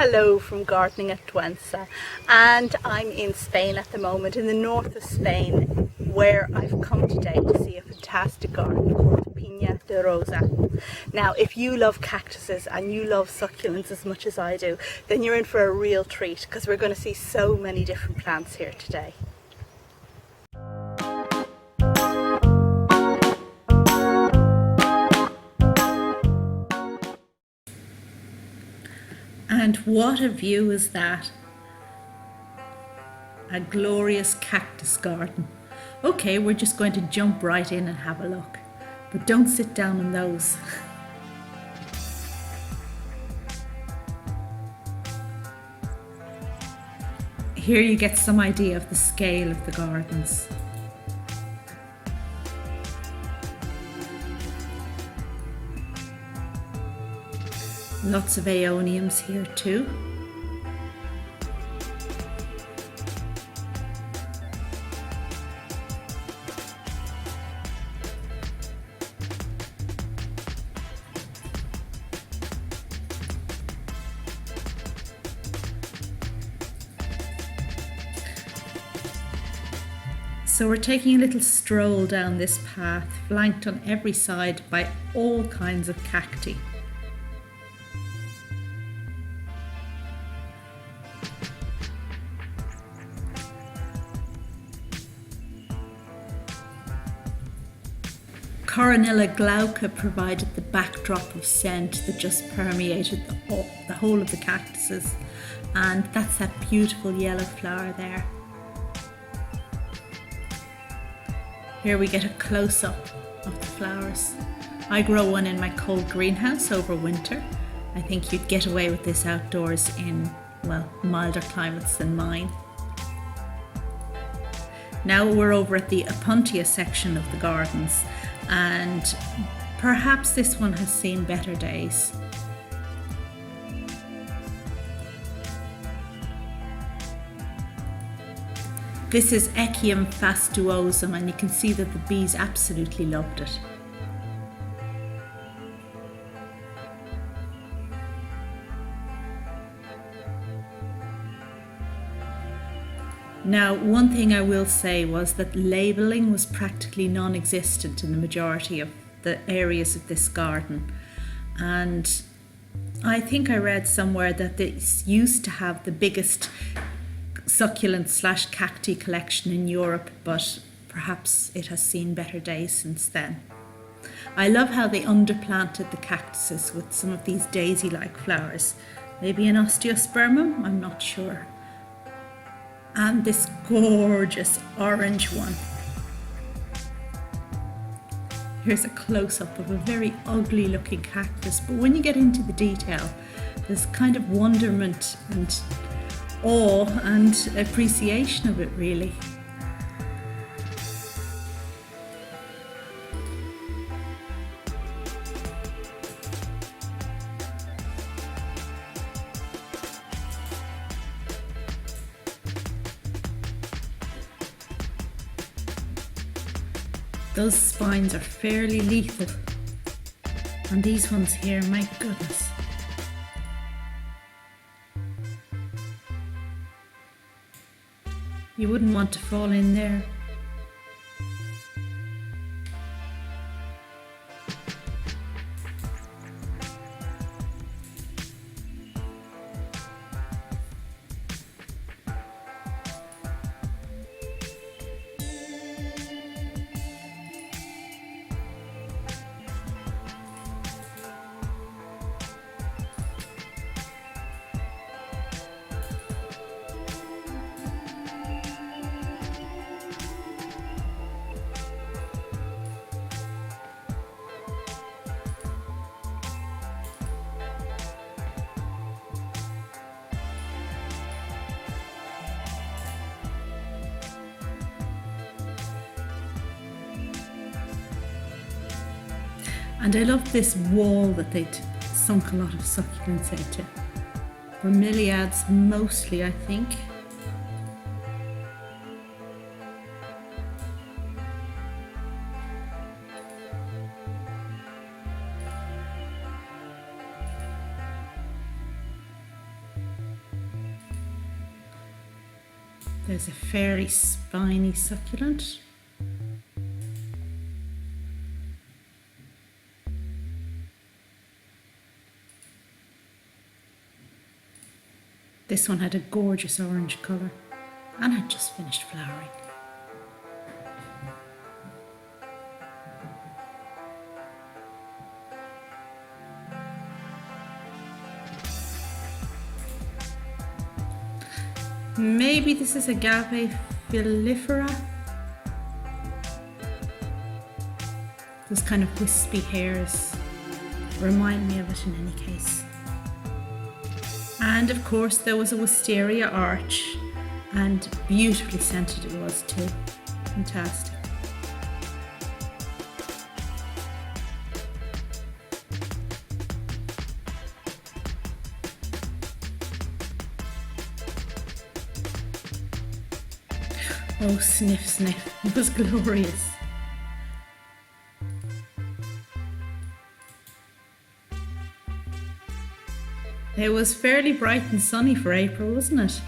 Hello from Gardening at Tuenza, and I'm in Spain at the moment, in the north of Spain, where I've come today to see a fantastic garden called Pinya de Rosa. Now, if you love cactuses and you love succulents as much as I do, then you're in for a real treat because we're going to see so many different plants here today. And what a view is that! A glorious cactus garden. Okay, we're just going to jump right in and have a look. But don't sit down on those. Here you get some idea of the scale of the gardens. Lots of aeoniums here too. So we're taking a little stroll down this path, flanked on every side by all kinds of cacti. Coronilla glauca provided the backdrop of scent that just permeated the whole of the cactuses, and that's that beautiful yellow flower there. Here we get a close-up of the flowers. I grow one in my cold greenhouse over winter. I think you'd get away with this outdoors in, well, milder climates than mine. Now we're over at the Opuntia section of the gardens, and perhaps this one has seen better days. This is Echium fastuosum, and you can see that the bees absolutely loved it. Now, one thing I will say was that labelling was practically non-existent in the majority of the areas of this garden, and I think I read somewhere that this used to have the biggest succulent / cacti collection in Europe, but perhaps it has seen better days since then. I love how they underplanted the cactuses with some of these daisy-like flowers, maybe an osteospermum, I'm not sure. And this gorgeous orange one. Here's a close-up of a very ugly looking cactus, but when you get into the detail, there's kind of wonderment and awe and appreciation of it, really. Those spines are fairly lethal, and these ones here, my goodness. You wouldn't want to fall in there. And I love this wall that they'd sunk a lot of succulents into. Bromeliads mostly, I think. There's a fairly spiny succulent. This one had a gorgeous orange colour and had just finished flowering. Maybe this is a Galbi filifera. Those kind of wispy hairs remind me of it in any case. And of course there was a wisteria arch, and beautifully scented it was too. Fantastic. Oh, sniff, sniff. It was glorious. It was fairly bright and sunny for April, wasn't it?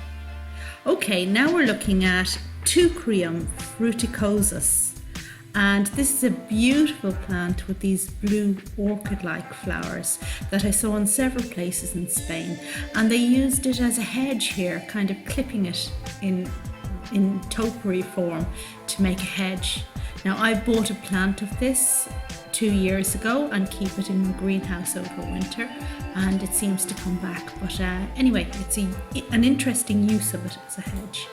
Okay, now we're looking at Tucrium fruticosus. And this is a beautiful plant with these blue orchid-like flowers that I saw in several places in Spain. And they used it as a hedge here, kind of clipping it in topiary form to make a hedge. Now I bought a plant of this 2 years ago and keep it in my greenhouse over winter, and it seems to come back. But anyway, it's an interesting use of it as a hedge.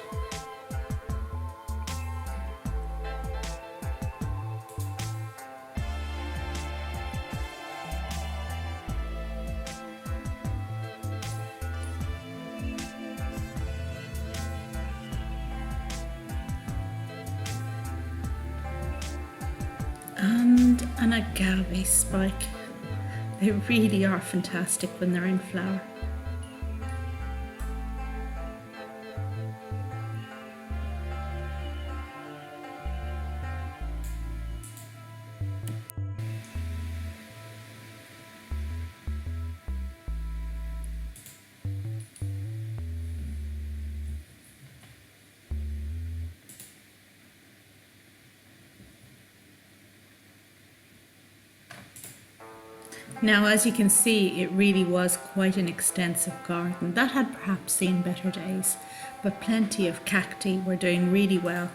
And a Galbi Spike. They really are fantastic when they're in flower. Now, as you can see, it really was quite an extensive garden. That had perhaps seen better days, but plenty of cacti were doing really well.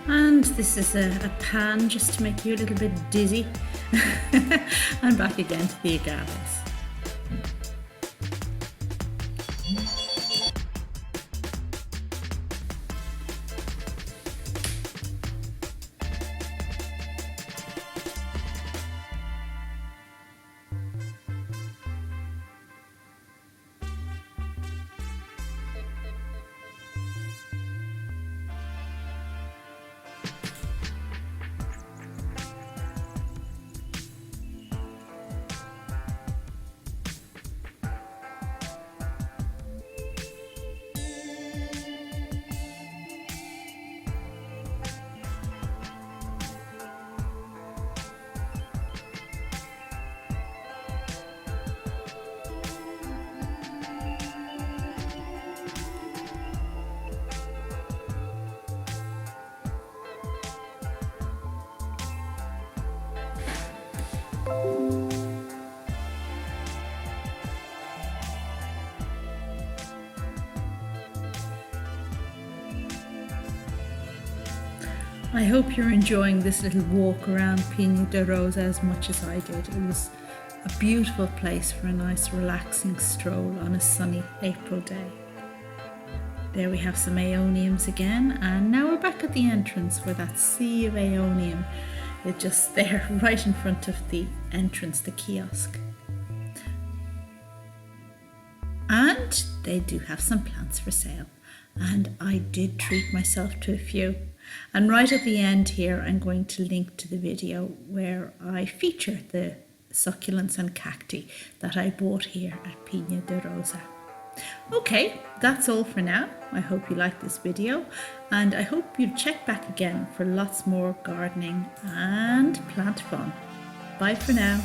And this is a pan just to make you a little bit dizzy. And back again to the agaves. I hope you're enjoying this little walk around Pinya de Rosa as much as I did. It was a beautiful place for a nice relaxing stroll on a sunny April day. There we have some aeoniums again, and now we're back at the entrance where that sea of aeonium is just there right in front of the entrance, the kiosk. And they do have some plants for sale, and I did treat myself to a few. And right at the end here I'm going to link to the video where I feature the succulents and cacti that I bought here at Pinya de Rosa. Okay, that's all for now. I hope you liked this video, and I hope you'll check back again for lots more gardening and plant fun. Bye for now.